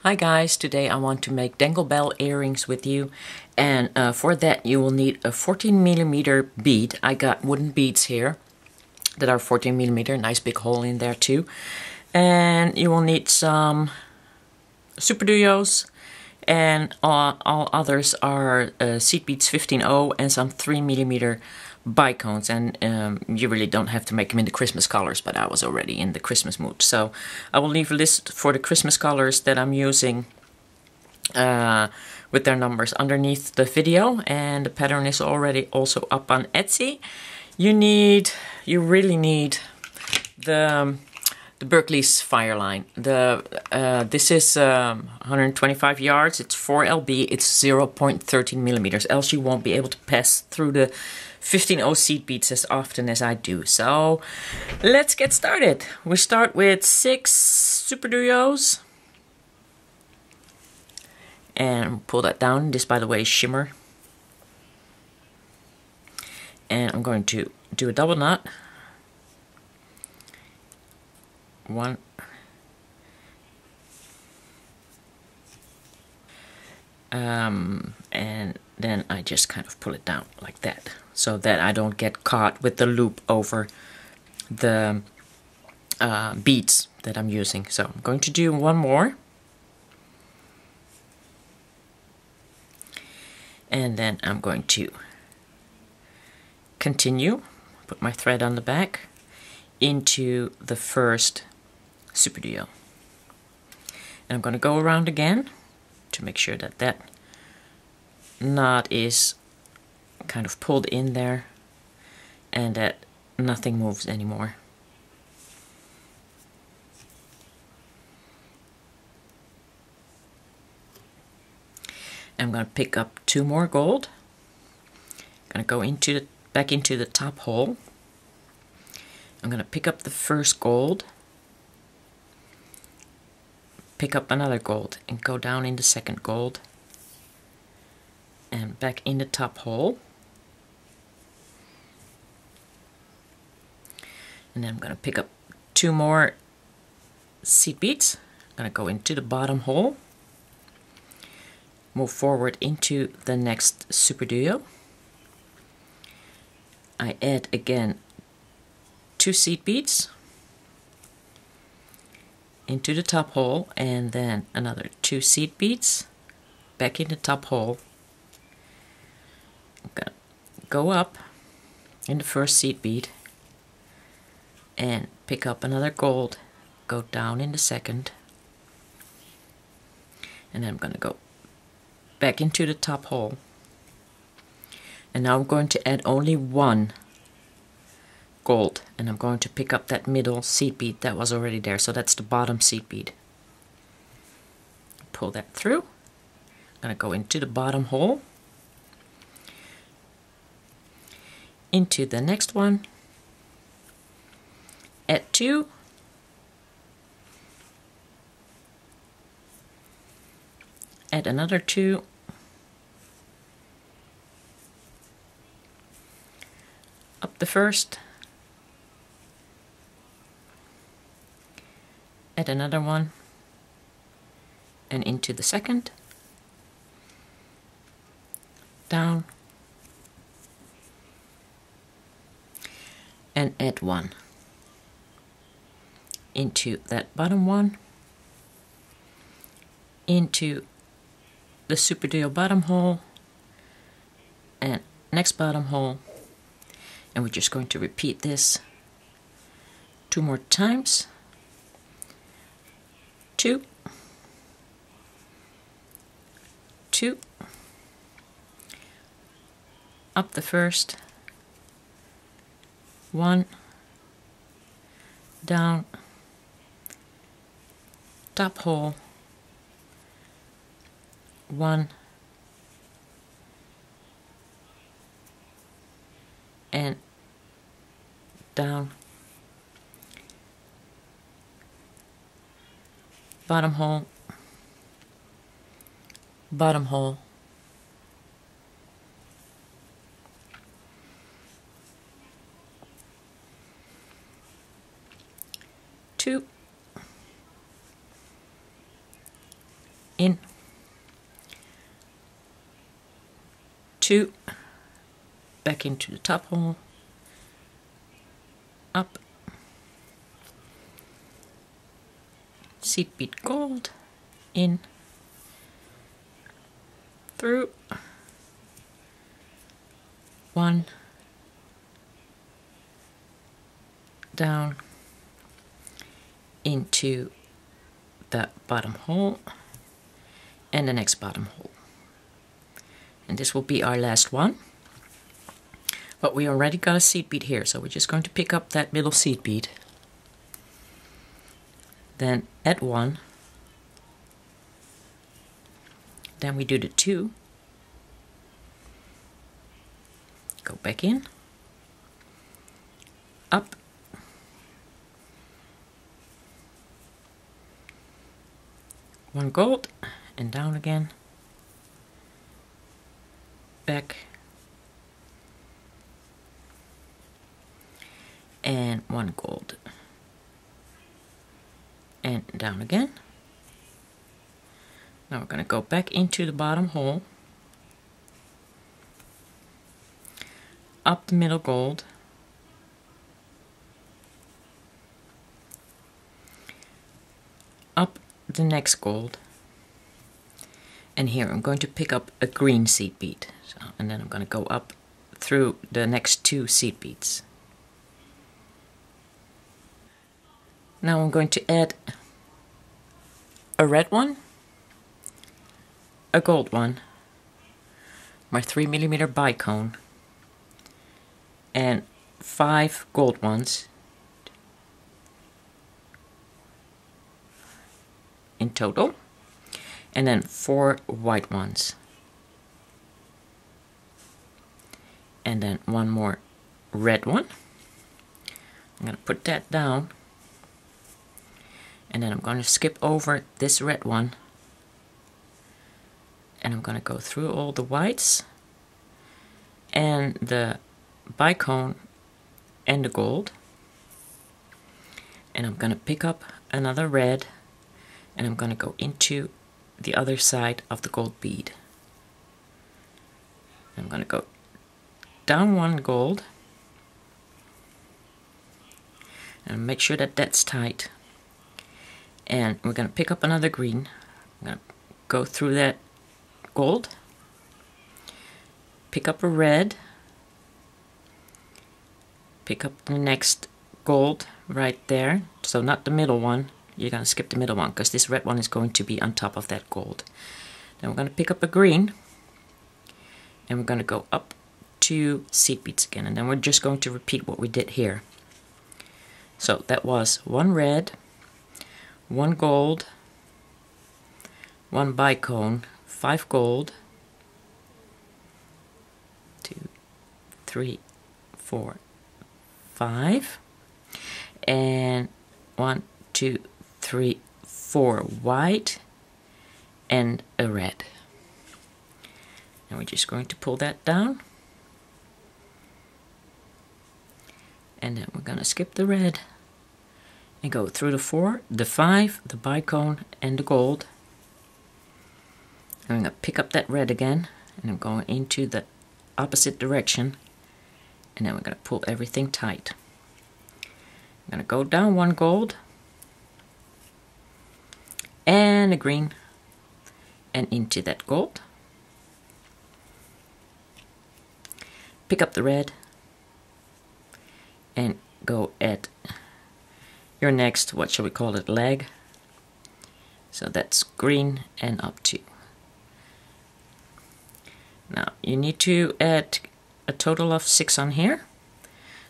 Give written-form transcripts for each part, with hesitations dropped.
Hi guys, today I want to make dangle bell earrings with you, and for that you will need a 14mm bead. I got wooden beads here that are 14mm, nice big hole in there too. And you will need some Superduos, and all others are Seedbeads 15.0 and some 3mm bicones, and you really don't have to make them in the Christmas colors, but I was already in the Christmas mood. So I will leave a list for the Christmas colors that I'm using with their numbers underneath the video, and the pattern is already also up on Etsy. You really need the Berkley's Fireline. This is 125 yards, it's 4LB, it's 0.13mm, else you won't be able to pass through the 15.0 seed beads as often as I do. So let's get started. We start with 6 Superduos. And pull that down. This, by the way, is Shimmer. And I'm going to do a double knot. 1. And then I just kind of pull it down like that, so that I don't get caught with the loop over the beads that I'm using. So I'm going to do one more. And then I'm going to continue, put my thread on the back, into the first Superduo. And I'm going to go around again to make sure that that knot is kind of pulled in there and that nothing moves anymore. I'm going to pick up 2 more gold. I'm going to go back into the top hole. I'm going to pick up the first gold, pick up another gold, and go down in the second gold, and back in the top hole. And then I'm going to pick up 2 more seed beads. I'm going to go into the bottom hole, move forward into the next Superduo. I add again 2 seed beads into the top hole, and then another 2 seed beads back in the top hole. I'm gonna go up in the first seed bead and pick up another gold, go down in the second, and then I'm gonna go back into the top hole. And now I'm going to add only 1 gold, and I'm going to pick up that middle seed bead that was already there, so that's the bottom seed bead. Pull that through. I'm going to go into the bottom hole, into the next one, add 2, add another 2, up the first, add another one, and into the second, down, and add 1 into that bottom one, into the Superduo bottom hole, and next bottom hole. And we're just going to repeat this 2 more times. 2, 2, up the first, 1, down, top hole, 1, and down, bottom hole, bottom hole, 2, in, 2, back into the top hole, up, seed bead gold, in, through, 1, down, into the bottom hole, and the next bottom hole. And this will be our last one. But we already got a seed bead here, so we're just going to pick up that middle seed bead. Then add 1. Then we do the 2. Go back in. Up. One gold and down again. Back. And 1 gold. And down again. Now we're going to go back into the bottom hole. Up the middle gold. Up the next gold. And here I'm going to pick up a green seed bead. So, and then I'm going to go up through the next 2 seed beads. Now I'm going to add a red one, a gold one, my 3mm bicone, and 5 gold ones in total, and then 4 white ones, and then 1 more red one. I'm going to put that down. And then I'm going to skip over this red one. And I'm going to go through all the whites and the bicone and the gold. And I'm going to pick up another red and I'm going to go into the other side of the gold bead. I'm going to go down 1 gold and make sure that that's tight. And we're going to pick up another green. I'm going to go through that gold, pick up a red, pick up the next gold right there. So not the middle one. You're going to skip the middle one because this red one is going to be on top of that gold. Then we're going to pick up a green and we're going to go up 2 seed beads again. And then we're just going to repeat what we did here. So that was 1 red, 1 gold, 1 bicone, 5 gold, 2, 3, 4, 5, and 1, 2, 3, 4 white, and a red. And we're just going to pull that down. And then we're going to skip the red and go through the 4, the 5, the bicone, and the gold. I'm going to pick up that red again, and I'm going into the opposite direction, and then we're going to pull everything tight. I'm going to go down 1 gold, and a green, and into that gold. Pick up the red, and go at your next, what shall we call it, leg. So that's green and up 2. Now you need to add a total of 6 on here.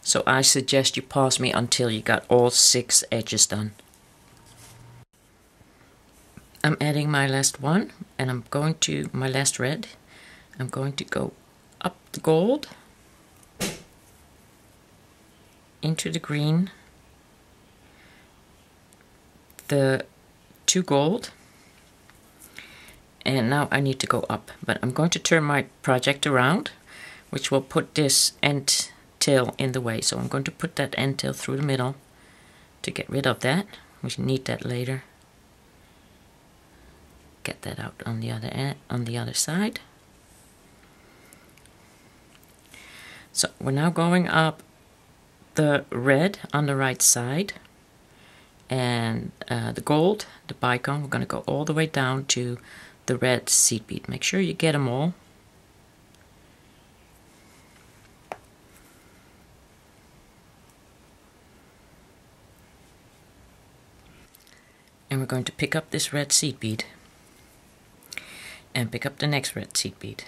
So I suggest you pause me until you got all 6 edges done. I'm adding my last one and I'm going to my last red. I'm going to go up the gold, into the green, the 2 gold, and now I need to go up, but I'm going to turn my project around, which will put this end tail in the way. So I'm going to put that end tail through the middle to get rid of that. We need that later. get that out on the other end, on the other side. So we're now going up the red on the right side, and the gold, the bicone, we're going to go all the way down to the red seed bead. Make sure you get them all. And we're going to pick up this red seed bead and pick up the next red seed bead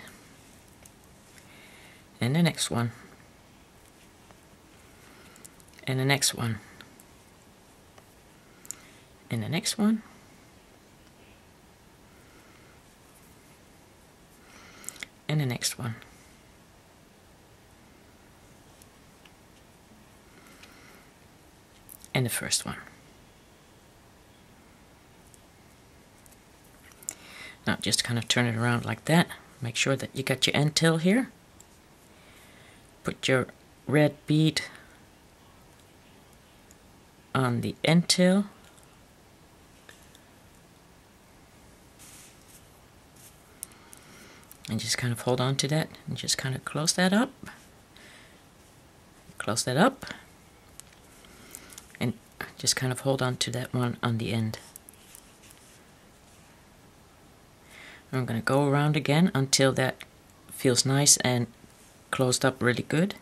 and the next one and the next one and the next one and the next one and the first one. Now just kind of turn it around like that. Make sure that you got your end tail here. Put your red bead on the end tail. And just kind of hold on to that and just kind of close that up. Close that up. And just kind of hold on to that one on the end. I'm going to go around again until that feels nice and closed up really good.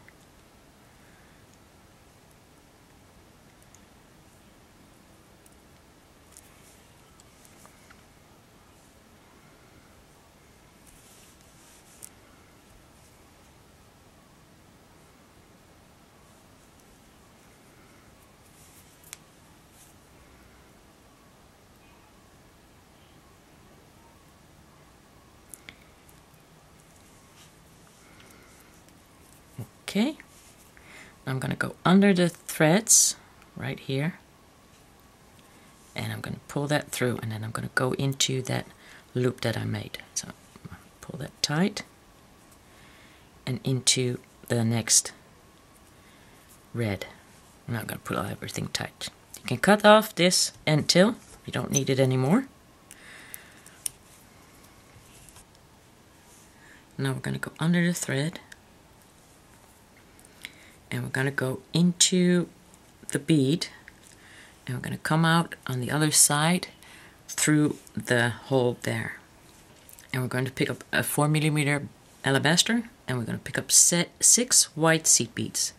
Okay, I'm going to go under the threads right here, and I'm going to pull that through, and then I'm going to go into that loop that I made. So pull that tight and into the next red. I'm not going to pull everything tight. You can cut off this end tail, you don't need it anymore. Now we're going to go under the thread. And we're going to go into the bead, and we're going to come out on the other side through the hole there. And we're going to pick up a 4mm alabaster, and we're going to pick up 6 white seed beads.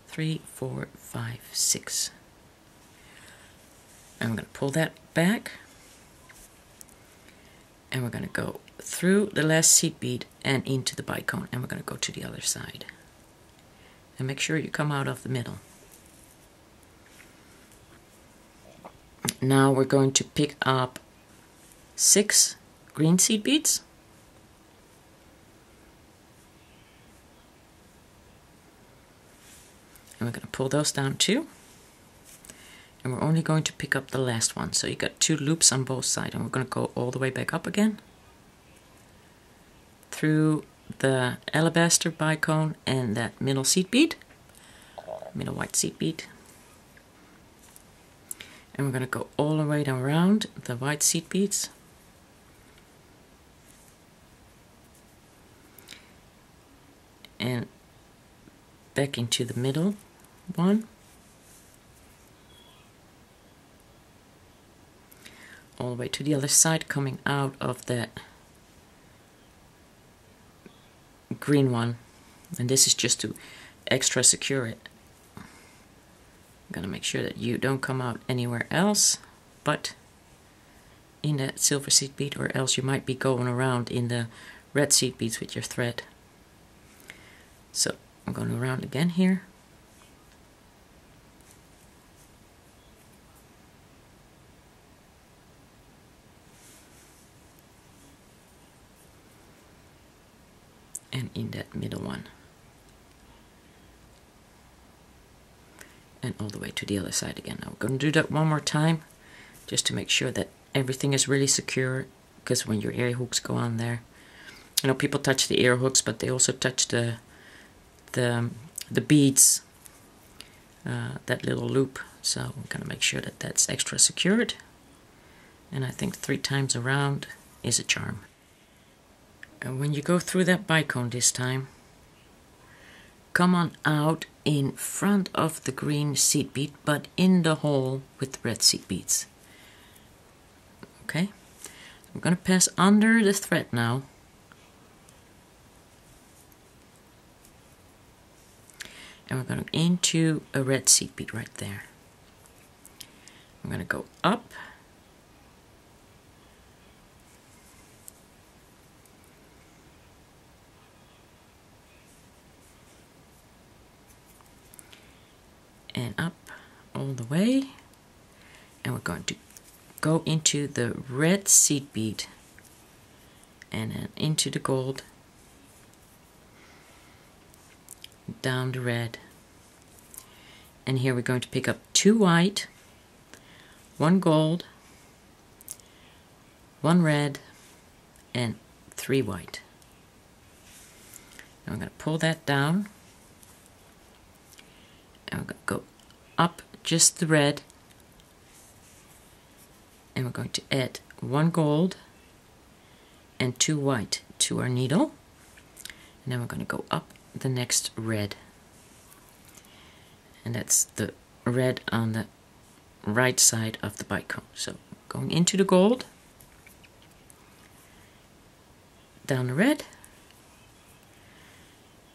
3, 4, 5, 6. And we're going to pull that back, and we're going to go through the last seed bead and into the bicone, and we're going to go to the other side. And make sure you come out of the middle. Now we're going to pick up 6 green seed beads. And we're going to pull those down too. And we're only going to pick up the last one. So you got 2 loops on both sides, and we're going to go all the way back up again through the alabaster bicone and that middle seed bead, middle white seed bead, and we're going to go all the way down around the white seed beads, and back into the middle one, all the way to the other side, coming out of that green one, and this is just to extra secure it. I'm gonna make sure that you don't come out anywhere else but in that silver seed bead, or else you might be going around in the red seed beads with your thread. So I'm going around again here, and in that middle one, and all the way to the other side again. Now we're going to do that one more time just to make sure that everything is really secure, because when your ear hooks go on there, you know, people touch the ear hooks, but they also touch the beads, that little loop. So I'm going to make sure that that's extra secured, and I think 3 times around is a charm. And when you go through that bicone this time, come on out in front of the green seed bead, but in the hole with the red seed beads. Okay, I'm going to pass under the thread now. And we're going into a red seed bead right there. I'm going to go up. And up all the way. And we're going to go into the red seed bead. And then into the gold. Down the red, and here we're going to pick up 2 white, 1 gold, 1 red, and 3 white. And I'm going to pull that down, and we're going to go up just the red, and we're going to add 1 gold and 2 white to our needle, and then we're going to go up the next red, and that's the red on the right side of the bicone. So going into the gold, down the red,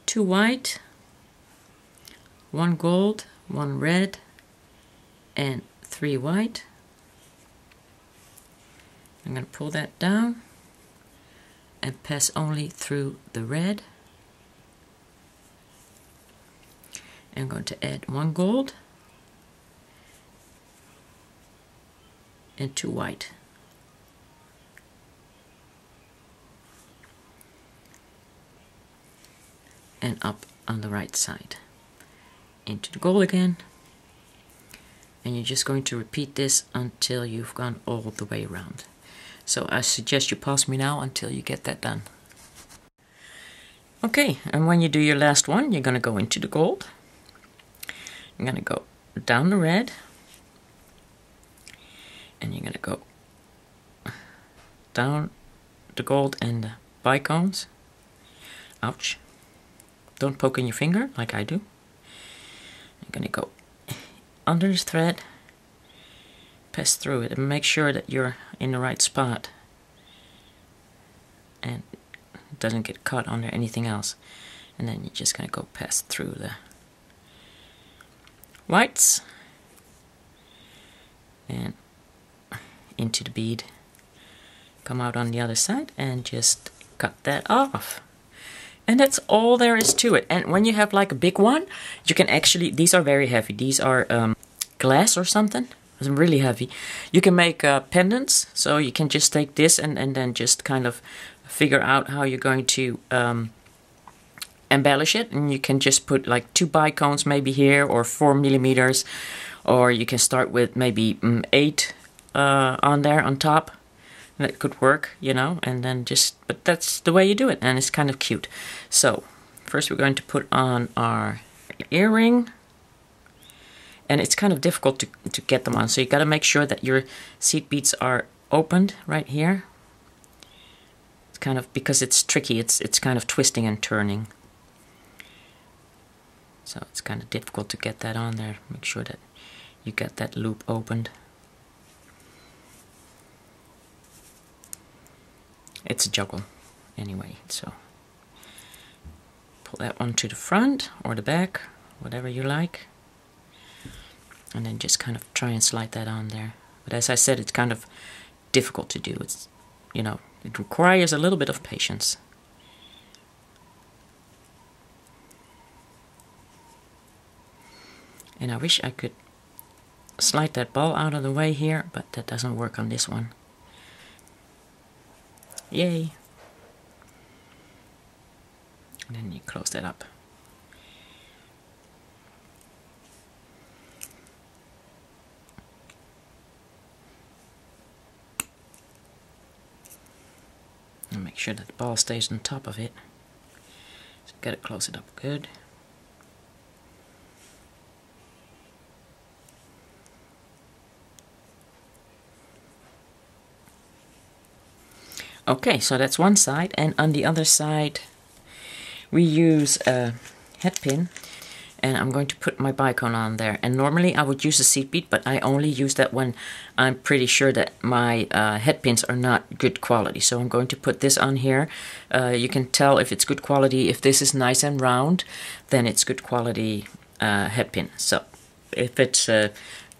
2 white, 1 gold, 1 red, and 3 white. I'm going to pull that down and pass only through the red. I'm going to add 1 gold and 2 white. And up on the right side. Into the gold again. And you're just going to repeat this until you've gone all the way around. So I suggest you pause me now until you get that done. Okay, and when you do your last one, you're going to go into the gold. I'm going to go down the red, and you're going to go down the gold and the bicones. Ouch. Don't poke in your finger like I do. I'm going to go under this thread, pass through it, and make sure that you're in the right spot and it doesn't get caught under anything else. And then you're just going to go pass through the whites and into the bead, come out on the other side and just cut that off. And that's all there is to it. And when you have like a big one, you can actually, these are very heavy, these are glass or something, it's really heavy. You can make pendants, so you can just take this and then just kind of figure out how you're going to embellish it, and you can just put like 2 bicones maybe here, or 4 millimeters, or you can start with maybe 8 on there on top. That could work, you know, and then just, but that's the way you do it, and it's kind of cute. So first we're going to put on our earring, and it's kind of difficult to get them on, so you got to make sure that your seed beads are opened right here. It's kind of, because it's tricky, it's kind of twisting and turning. So it's kind of difficult to get that on there. Make sure that you get that loop opened. It's a juggle anyway, so pull that one to the front or the back, whatever you like, and then just kind of try and slide that on there. But as I said, it's kind of difficult to do. It's, you know, it requires a little bit of patience. And I wish I could slide that ball out of the way here, but that doesn't work on this one. Yay! And then you close that up. And make sure that the ball stays on top of it. So gotta close it up good. Okay, so that's one side, and on the other side we use a head pin, and I'm going to put my bicone on there. And normally I would use a seed bead, but I only use that when I'm pretty sure that my head pins are not good quality. So I'm going to put this on here. You can tell if it's good quality. If this is nice and round, then it's good quality head pin. So if it's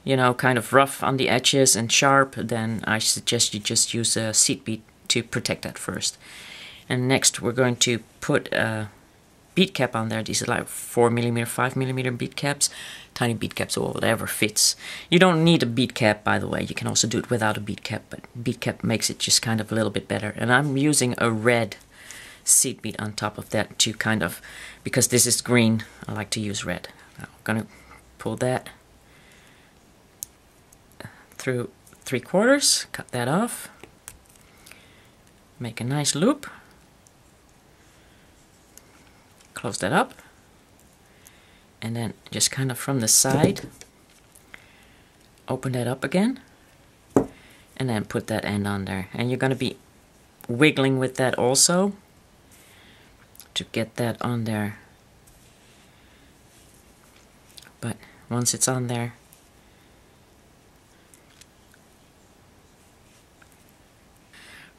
you know, kind of rough on the edges and sharp, then I suggest you just use a seed bead to protect that first. And next we're going to put a bead cap on there. These are like 4mm, 5mm bead caps, tiny bead caps or whatever fits. You don't need a bead cap, by the way. You can also do it without a bead cap, but bead cap makes it just kind of a little bit better. And I'm using a red seed bead on top of that to kind of, because this is green, I like to use red. Now I'm gonna pull that through 3/4, cut that off, make a nice loop, close that up, and then just kind of from the side open that up again, and then put that end on there. And you're going to be wiggling with that also to get that on there, but once it's on there,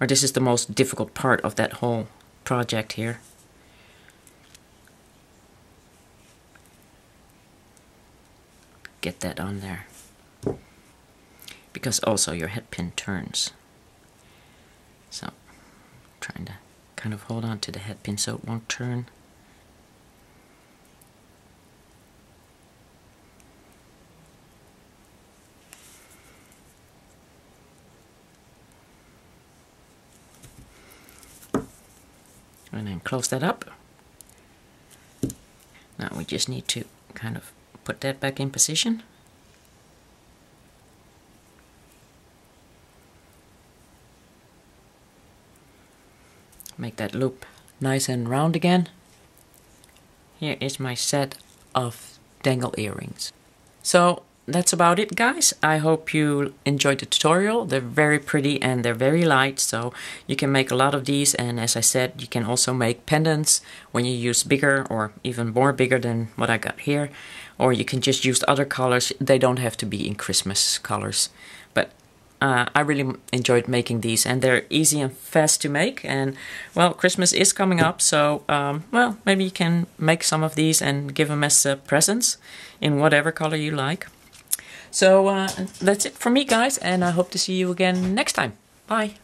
or this is the most difficult part of that whole project here. Get that on there, because also your head pin turns. So I'm trying to kind of hold on to the head pin so it won't turn. And then close that up. Now we just need to kind of put that back in position. Make that loop nice and round again. Here is my set of dangle earrings. So that's about it, guys. I hope you enjoyed the tutorial. They're very pretty and they're very light, so you can make a lot of these. And as I said, you can also make pendants when you use bigger or even more bigger than what I got here. Or you can just use other colors. They don't have to be in Christmas colors. But I really enjoyed making these, and they're easy and fast to make. And well, Christmas is coming up, so well, maybe you can make some of these and give them as presents in whatever color you like. So that's it for me, guys, and I hope to see you again next time. Bye.